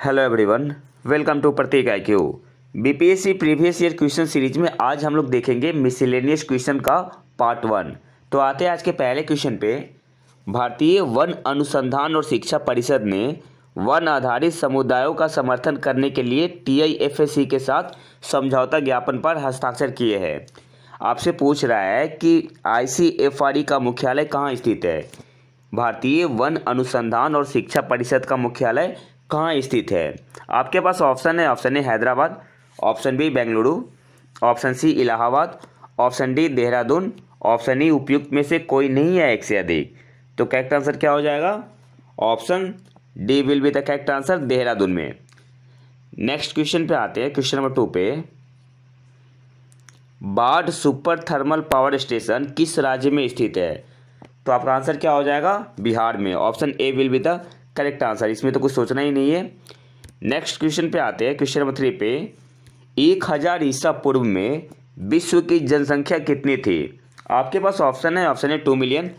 Hello everyone, welcome to Prateek IQ। BPSC previous year question series में आज हम लोग देखेंगे मिसलेनियस क्वेश्चन का पार्ट 1। तो आते हैं आज के पहले क्वेश्चन पे। भारतीय वन अनुसंधान और शिक्षा परिषद ने वन आधारित समुदायों का समर्थन करने के लिए TIFAC के साथ समझौता ज्ञापन पर हस्ताक्षर किए हैं। आपसे पूछ रहा है कि ICFRE का मुख्यालय कहाँ स्थित है। भारतीय वन अनुसंधान और शिक्षा परिषद का मुख्यालय कहाँ स्थित है। आपके पास ऑप्शन है। Option A Hyderabad, option B Bengaluru, option C Allahabad, option D Dehradun, option E उपयुक्त में से कोई नहीं है एक से अधिक। तो करेक्ट आंसर क्या हो जाएगा? Option D will be the correct answer, Dehradun में। नेक्स्ट क्वेश्चन पे आते हैं, क्वेश्चन नंबर 2 पे। बाढ़ सुपर थर्मल पावर स्टेशन किस राज्य में स्थित है? तो आपका आंसर क्या हो जाएगा? बिहार में। Option A will be the correct answer, इसमें तो कुछ सोचना ही नहीं है। नेक्स्ट क्वेश्चन पे आते हैं, क्वेश्चन नंबर 3 पे। 1000 ईसा पूर्व में विश्व की जनसंख्या कितनी थी? आपके पास ऑप्शन है। Option A 2 million,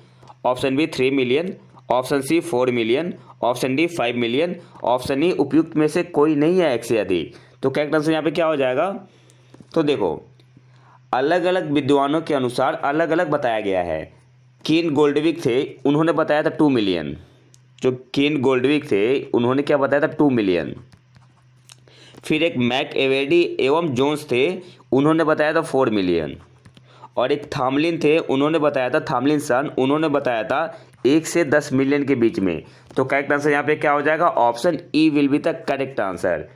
option B 3 million, option C 4 million, option D 5 million, option E उपयुक्त में से कोई नहीं है एक से अधिक। तो करेक्ट आंसर यहाँ पे क्या हो जाएगा? तो देखो, अलग अलग विद्वानों के अनुसार अलग अलग बताया गया है। कीन गोल्डविक थे, उन्होंने बताया था 2 मिलियन। जो कीन गोल्डविक थे उन्होंने क्या बताया था? 2 मिलियन। फिर एक मैक एवेडी एवं जोन्स थे, उन्होंने बताया था 4 मिलियन। और एक थामलिन थे, उन्होंने बताया था, थामलिन सन, उन्होंने बताया था 1 से 10 मिलियन के बीच में। तो करेक्ट आंसर यहाँ पे क्या हो जाएगा? Option E will be the correct answer.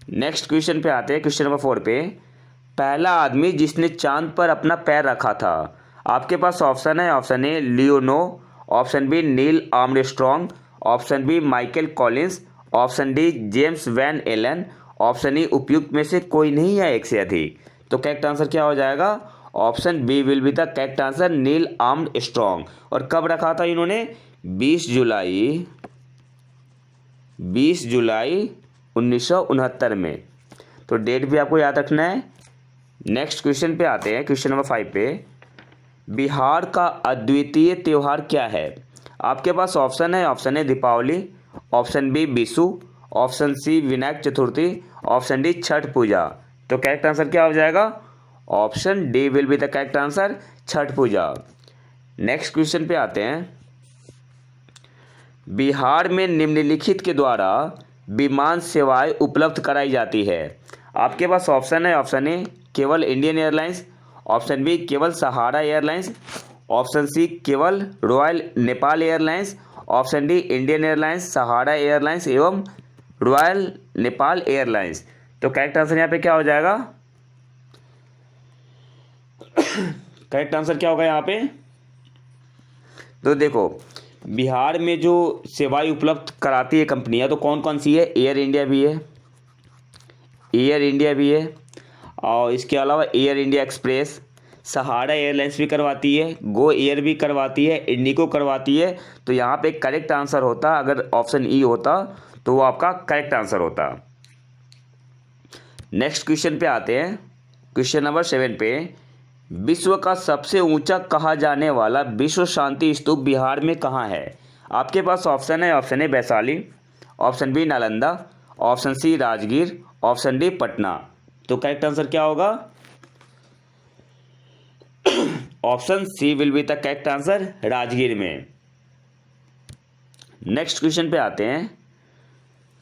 Next question पे आते हैं, क्वेश्चन नंबर 4 पे। पहला आदमी जिसने चांद पर अपना पैर रखा था। आपके पास ऑप्शन है। Option A Leonov, option B Neil Armstrong, option B Michael Collins, option D James Van Allen, option E उपयुक्त में से कोई नहीं है एक से अधिक। तो करेक्ट आंसर क्या हो जाएगा? Option B will be the correct answer, Neil Armstrong. और कब रखा था इन्होंने? 20 जुलाई 1969 में। तो डेट भी आपको याद रखना है। नेक्स्ट क्वेश्चन पे आते हैं, क्वेश्चन नंबर 5 पे। बिहार का अद्वितीय त्यौहार क्या है? आपके पास ऑप्शन है। Option A Deepawali, option B Vishu, option C Vinayaka Chaturthi, option D Chhath Puja. तो करेक्ट आंसर क्या हो जाएगा? Option D will be the correct answer, Chhath Puja. Next question पे आते हैं। बिहार में निम्नलिखित के द्वारा विमान सेवाएं उपलब्ध कराई जाती है। आपके पास ऑप्शन है। ऑप्शन ए केवल इंडियन एयरलाइंस, ऑप्शन बी केवल सहारा एयरलाइंस, ऑप्शन सी केवल Royal Nepal Airlines, option D Indian Airlines, Sahara Airlines एवं रॉयल नेपाल एयरलाइंस। तो करेक्ट आंसर यहाँ पे क्या हो जाएगा? करेक्ट आंसर क्या होगा यहाँ पे? तो देखो, बिहार में जो सेवाएं उपलब्ध कराती है कंपनियां, तो कौन कौन सी है? एयर इंडिया भी है, और इसके अलावा एयर इंडिया एक्सप्रेस, सहारा एयरलाइंस भी करवाती है, गो एयर भी करवाती है, इंडिगो करवाती है। तो यहाँ पे करेक्ट आंसर होता, अगर ऑप्शन ई होता तो वो आपका करेक्ट आंसर होता। नेक्स्ट क्वेश्चन पे आते हैं, क्वेश्चन नंबर 7 पे। विश्व का सबसे ऊंचा कहा जाने वाला विश्व शांति स्तूप बिहार में कहाँ है? आपके पास ऑप्शन है। Option A Vaishali, option B Nalanda, option C Rajgir, option D Patna. तो करेक्ट आंसर क्या होगा? Option C will be the correct answer, Rajgir में। नेक्स्ट क्वेश्चन पे आते हैं।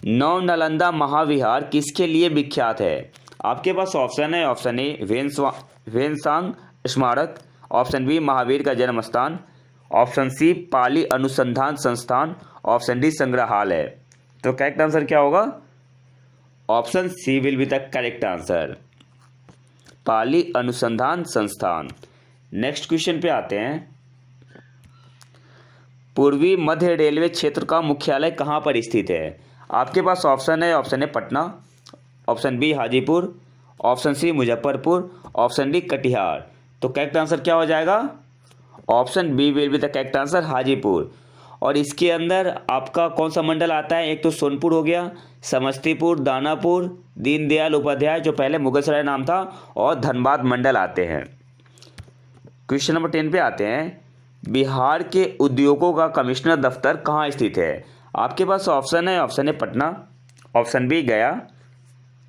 नव नालंदा महाविहार किसके लिए विख्यात है? आपके पास ऑप्शन है। ऑप्शन ए वेनसांग स्मारक, ऑप्शन बी महावीर का जन्म स्थान, ऑप्शन सी पाली अनुसंधान संस्थान, ऑप्शन डी संग्रहालय। तो करेक्ट आंसर क्या होगा? Option C will be the correct answer, Pali Anusandhan Sansthan. Next question पे आते हैं। पूर्वी मध्य रेलवे क्षेत्र का मुख्यालय कहाँ पर स्थित है? आपके पास ऑप्शन है। Option A Patna, option B Hajipur, option C Muzaffarpur, option D Katihar. तो करेक्ट आंसर क्या हो जाएगा? Option B will be the correct answer, Hajipur. और इसके अंदर आपका कौन सा मंडल आता है? एक तो सोनपुर हो गया, समस्तीपुर, दानापुर, दीनदयाल उपाध्याय जो पहले मुगलसराय नाम था, और धनबाद मंडल आते हैं। क्वेश्चन नंबर 10 पे आते हैं। बिहार के उद्योगों का कमिश्नर दफ्तर कहाँ स्थित है? आपके पास ऑप्शन है। Option A Patna, option B Gaya,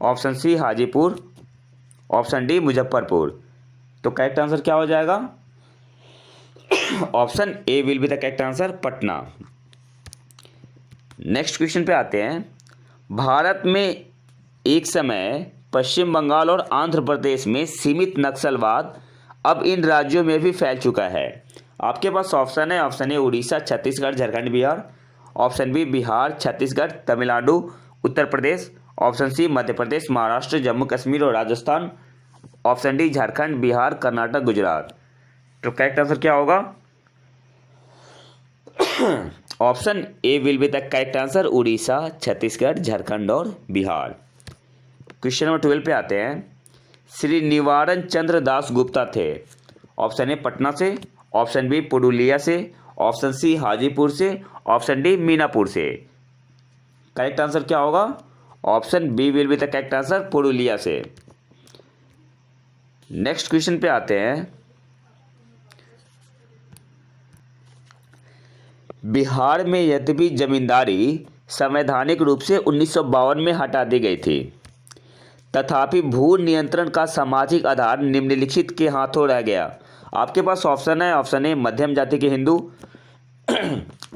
option C Hajipur, option D Muzaffarpur. तो करेक्ट आंसर क्या हो जाएगा? Option A will be the correct answer, Patna. Next question पे आते हैं। भारत में एक समय पश्चिम बंगाल और आंध्र प्रदेश में सीमित नक्सलवाद अब इन राज्यों में भी फैल चुका है। आपके पास ऑप्शन है, option A Orissa, Chhattisgarh, Jharkhand, Bihar, option B Bihar, Chhattisgarh, Tamil Nadu, Uttar Pradesh, option C Madhya Pradesh, Maharashtra, Jammu Kashmir और राजस्थान, ऑप्शन डी झारखंड, बिहार, कर्नाटक, गुजरात। तो करेक्ट आंसर क्या होगा? Option A will be the correct answer, Orissa, Chhattisgarh, Jharkhand और बिहार। क्वेश्चन नंबर 12 पे आते हैं। श्री निवारण चंद्र दास गुप्ता थे। ऑप्शन ए पटना से, ऑप्शन बी पुरुलिया से, ऑप्शन सी हाजीपुर से, ऑप्शन डी मीनापुर से। करेक्ट आंसर क्या होगा? Option B will be the correct answer, Purulia से। नेक्स्ट क्वेश्चन पे आते हैं। बिहार में यद्यपि जमींदारी संवैधानिक रूप से 1952 में हटा दी गई थी, तथापि भू नियंत्रण का सामाजिक आधार निम्नलिखित के हाथों रह गया। आपके पास ऑप्शन है, ऑप्शन ए मध्यम जाति के हिंदू,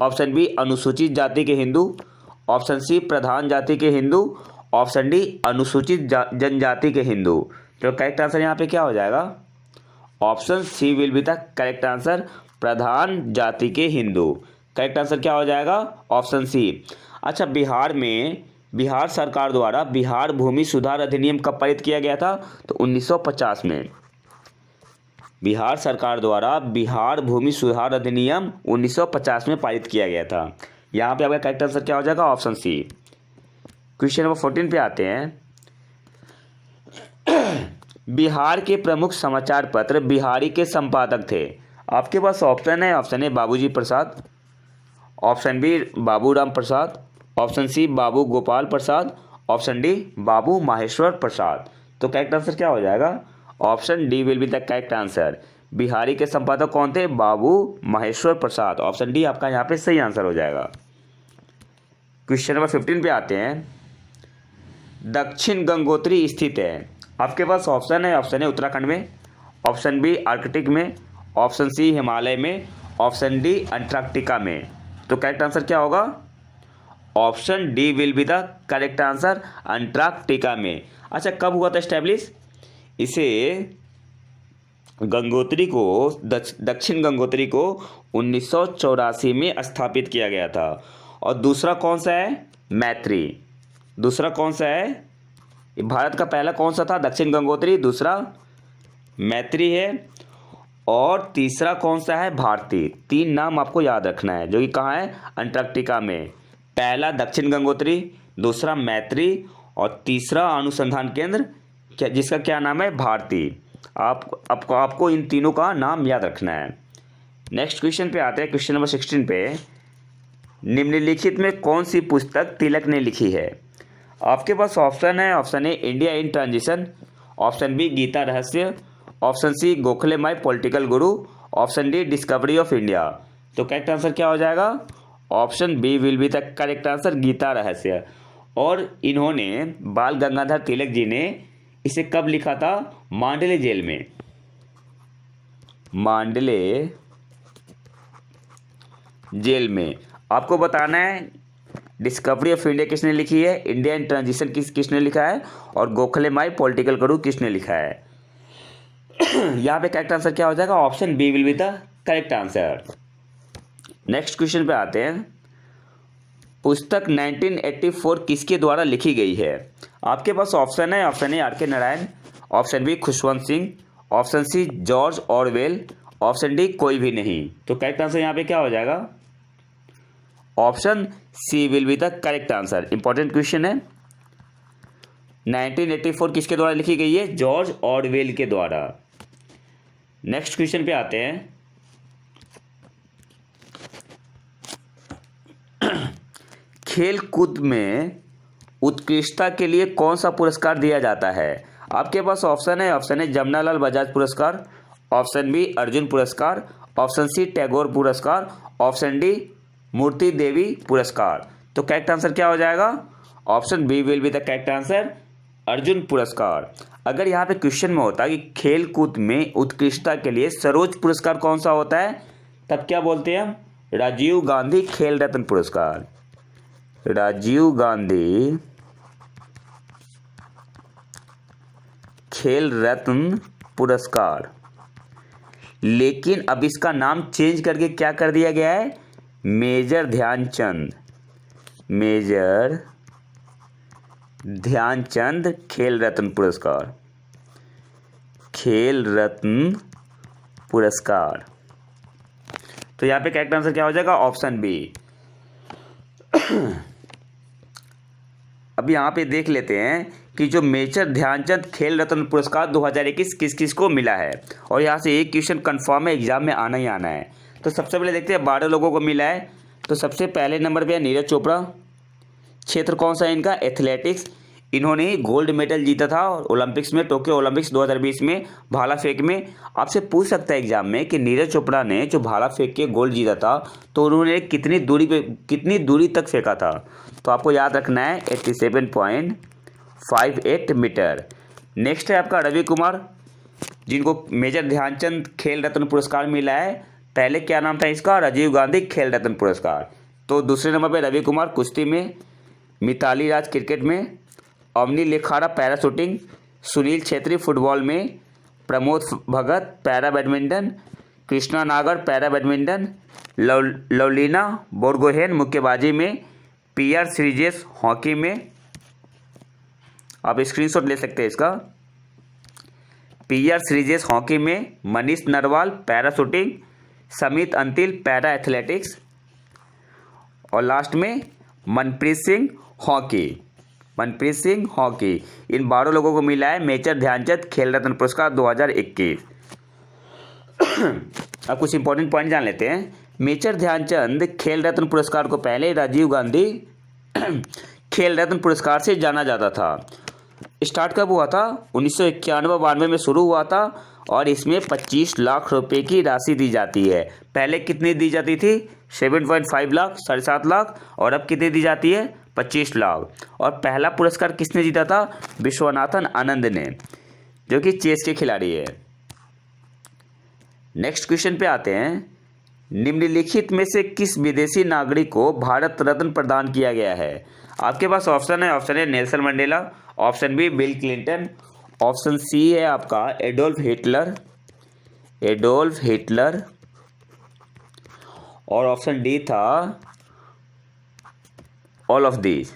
ऑप्शन बी अनुसूचित जाति के हिंदू, ऑप्शन सी प्रधान जाति के हिंदू, ऑप्शन डी अनुसूचित जनजाति के हिंदू। तो करेक्ट आंसर यहाँ पे क्या हो जाएगा? Option C will be the correct answer, प्रधान जाति के हिंदू। करेक्ट आंसर क्या हो जाएगा? Option C. अच्छा, बिहार में बिहार सरकार द्वारा बिहार भूमि सुधार अधिनियम कब पारित किया गया था? तो 1950 में। बिहार सरकार द्वारा बिहार भूमि सुधार अधिनियम 1950 में पारित किया गया था। यहाँ पे आपका करेक्ट आंसर क्या हो जाएगा? ऑप्शन सी। क्वेश्चन नंबर 14 पे आते हैं। बिहार के प्रमुख समाचार पत्र बिहारी के संपादक थे। आपके पास ऑप्शन है, ऑप्शन ए बाबूजी प्रसाद, ऑप्शन बी बाबूराम प्रसाद, ऑप्शन सी बाबू गोपाल प्रसाद, ऑप्शन डी बाबू माहेश्वर प्रसाद। तो करेक्ट आंसर क्या हो जाएगा? Option D will be the correct answer. Bihari के संपादक कौन थे? बाबू माहेश्वर प्रसाद। ऑप्शन डी आपका यहाँ पे सही आंसर हो जाएगा। क्वेश्चन नंबर 15 पे आते हैं। दक्षिण गंगोत्री स्थित है। आपके पास ऑप्शन है, ऑप्शन ए उत्तराखंड में, ऑप्शन बी आर्कटिक में, ऑप्शन सी हिमालय में, ऑप्शन डी अंटार्कटिका में। तो करेक्ट आंसर क्या होगा? Option D will be the correct answer, Antarctica में। अच्छा, कब हुआ था एस्टैब्लिश? इसे गंगोत्री को दक्षिण गंगोत्री को 1984 में स्थापित किया गया था। और दूसरा कौन सा है? मैत्री। दूसरा कौन सा है? भारत का पहला कौन सा था? दक्षिण गंगोत्री, दूसरा मैत्री है, और तीसरा कौन सा है? भारती। 3 नाम आपको याद रखना है, जो कि कहाँ है? अंटार्कटिका में। पहला दक्षिण गंगोत्री, दूसरा मैत्री, और तीसरा अनुसंधान केंद्र जिसका क्या नाम है? भारती। आपको इन तीनों का नाम याद रखना है। नेक्स्ट क्वेश्चन पे आते हैं। क्वेश्चन नंबर 16 पे। निम्नलिखित में कौन सी पुस्तक तिलक ने लिखी है? आपके पास ऑप्शन है, option A India in transition, option B Gita Rahasya, option C Gokhale my political guru, option D discovery of India. तो करेक्ट आंसर क्या हो जाएगा? Option B will be the correct answer, Gita Rahasya. और इन्होंने बाल गंगाधर तिलक जी ने इसे कब लिखा था? मांडले जेल में। मांडले जेल में। आपको बताना है डिस्कवरी ऑफ इंडिया किसने लिखी है, इंडिया इन ट्रांजिशन किसने लिखा है, और गोखले माई पॉलिटिकल गुरु किसने लिखा है। यहाँ पे करेक्ट आंसर क्या हो जाएगा? Option B will be the correct answer. Next question पे आते हैं। पुस्तक 1984 किसके द्वारा लिखी गई है? आपके पास ऑप्शन है, option A R K Narayan, option B Khushwant Singh, option C George Orwell, option D कोई भी नहीं। तो करेक्ट आंसर यहाँ पे क्या हो जाएगा? Option C will be the correct answer. Important question है। 1984 किसके द्वारा लिखी गई है? जॉर्ज ऑरवेल के द्वारा। नेक्स्ट क्वेश्चन पे आते हैं। खेल कूद में उत्कृष्टता के लिए कौन सा पुरस्कार दिया जाता है? आपके पास ऑप्शन है, ऑप्शन ए जमनालाल बजाज पुरस्कार, ऑप्शन बी अर्जुन पुरस्कार, ऑप्शन सी टैगोर पुरस्कार, ऑप्शन डी मूर्ति देवी पुरस्कार। तो करेक्ट आंसर क्या हो जाएगा? Option B will be the correct answer, Arjuna पुरस्कार। अगर यहाँ पे क्वेश्चन में होता कि खेल कूद में उत्कृष्टता के लिए सर्वोच्च पुरस्कार कौन सा होता है, तब क्या बोलते हैं हम, राजीव गांधी खेल रत्न पुरस्कार, राजीव गांधी खेल रत्न पुरस्कार। लेकिन अब इसका नाम चेंज करके क्या कर दिया गया है, मेजर ध्यानचंद, मेजर ध्यानचंद खेल रत्न पुरस्कार, खेल रत्न पुरस्कार। तो यहाँ पे करेक्ट आंसर क्या हो जाएगा, ऑप्शन बी। अब यहाँ पे देख लेते हैं कि जो मेजर ध्यानचंद खेल रत्न पुरस्कार 2021 किस किस को मिला है, और यहाँ से एक क्वेश्चन कंफर्म है, एग्जाम में आना ही आना है। तो सबसे पहले देखते हैं 12 लोगों को मिला है। तो सबसे पहले नंबर पे है नीरज चोपड़ा। क्षेत्र कौन सा है इनका, एथलेटिक्स। इन्होंने ही गोल्ड मेडल जीता था ओलंपिक्स में, टोक्यो ओलंपिक्स 2020 में भाला फेंक में। आपसे पूछ सकता है एग्जाम में कि नीरज चोपड़ा ने जो भाला फेंक के गोल्ड जीता था तो उन्होंने कितनी दूरी तक फेंका था, तो आपको याद रखना है 87.58 मीटर। नेक्स्ट है आपका रवि कुमार, जिनको मेजर ध्यानचंद खेल रत्न पुरस्कार मिला है। पहले क्या नाम था इसका, राजीव गांधी खेल रत्न पुरस्कार। तो दूसरे नंबर पे रवि कुमार कुश्ती में, मिताली राज क्रिकेट में, Avani Lekhara para shooting, Sunil Chhetri football में, Pramod Bhagat para badminton, Krishna Nagar para badminton, Lovlina Borgohain मुक्केबाजी में, PR श्रीजेश हॉकी में। आप स्क्रीनशॉट ले सकते हैं इसका। PR श्रीजेश हॉकी में, मनीष नरवाल पैरा शूटिंग, समित अंतिल पैरा एथलेटिक्स, और लास्ट में मनप्रीत सिंह हॉकी, मनप्रीत सिंह हॉकी। इन 12 लोगों को मिला है मेजर ध्यानचंद खेल रत्न पुरस्कार 2021। अब कुछ इंपॉर्टेंट पॉइंट जान लेते हैं। मेजर ध्यानचंद खेल रत्न पुरस्कार को पहले राजीव गांधी खेल रत्न पुरस्कार से जाना जाता था। स्टार्ट कब हुआ था, 1991-92 में शुरू हुआ था, और इसमें 25 लाख रुपए की राशि दी जाती है। पहले कितनी दी जाती थी, 7.5 लाख, 7.5 लाख, और अब कितनी दी जाती है, 25 लाख। और पहला पुरस्कार किसने जीता था, विश्वनाथन आनंद ने, जो कि चेस के खिलाड़ी है। नेक्स्ट क्वेश्चन पे आते हैं। निम्नलिखित में से किस विदेशी नागरिक को भारत रत्न प्रदान किया गया है। आपके पास ऑप्शन है, option A Nelson Mandela, option B Bill Clinton, option C है आपका एडोल्फ हिटलर, और ऑप्शन डी था ऑल ऑफ दीज।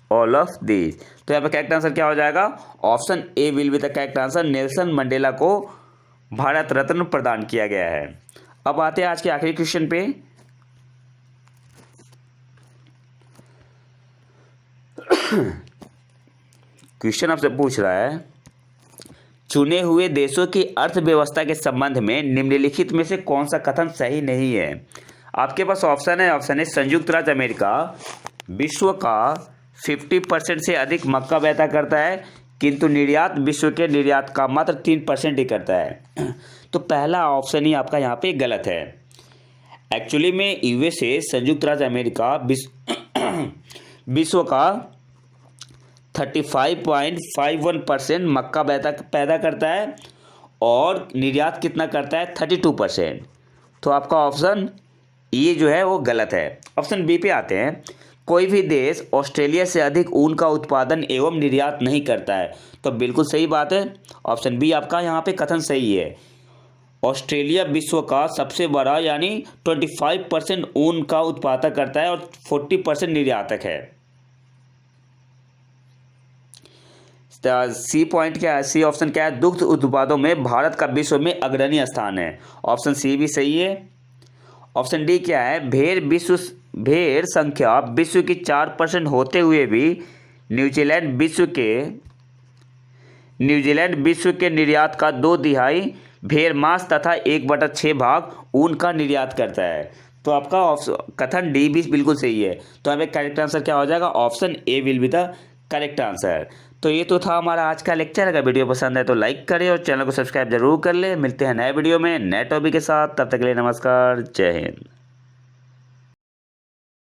तो यहाँ पे करेक्ट आंसर क्या हो जाएगा, option A will be the correct answer, Nelson Mandela को भारत रत्न प्रदान किया गया है। अब आते हैं आज के आखिरी क्वेश्चन पे। क्वेश्चन आपसे पूछ रहा है, चुने हुए देशों की अर्थव्यवस्था के संबंध में निम्नलिखित में से कौन सा कथन सही नहीं है। आपके पास ऑप्शन है, ऑप्शन ए संयुक्त राज्य अमेरिका विश्व का 50% से अधिक मक्का पैदा करता है, किंतु निर्यात विश्व के निर्यात का मात्र 3% ही करता है। तो पहला ऑप्शन ही आपका यहाँ पे गलत है। एक्चुअली में USA संयुक्त राज्य अमेरिका विश्व का 35.51% मक्का पैदा करता है, और निर्यात कितना करता है, 32%। तो आपका ऑप्शन ये जो है वो गलत है। ऑप्शन बी पे आते हैं। कोई भी देश ऑस्ट्रेलिया से अधिक ऊन का उत्पादन एवं निर्यात नहीं करता है। तो बिल्कुल सही बात है, ऑप्शन बी आपका यहाँ पे कथन सही है। ऑस्ट्रेलिया विश्व का सबसे बड़ा यानी 25% ऊन का उत्पादन करता है और 40% निर्यातक है। सी पॉइंट क्या है, सी ऑप्शन क्या है, दुग्ध उत्पादों में भारत का विश्व में अग्रणी स्थान है। ऑप्शन सी भी सही है। ऑप्शन डी क्या है, भेड़ संख्या विश्व की 4% होते हुए भी न्यूजीलैंड विश्व के निर्यात का 2/3 भेड़ मांस तथा 1/6 भाग ऊन का निर्यात करता है। तो आपका कथन डी भी बिल्कुल सही है। तो हमें करेक्ट आंसर क्या हो जाएगा, option A will be the correct answer. तो ये तो था हमारा आज का लेक्चर। अगर वीडियो पसंद है तो लाइक करें और चैनल को सब्सक्राइब जरूर कर ले। मिलते हैं नए वीडियो में नए टॉपिक के साथ, तब तक के लिए नमस्कार, जय हिंद।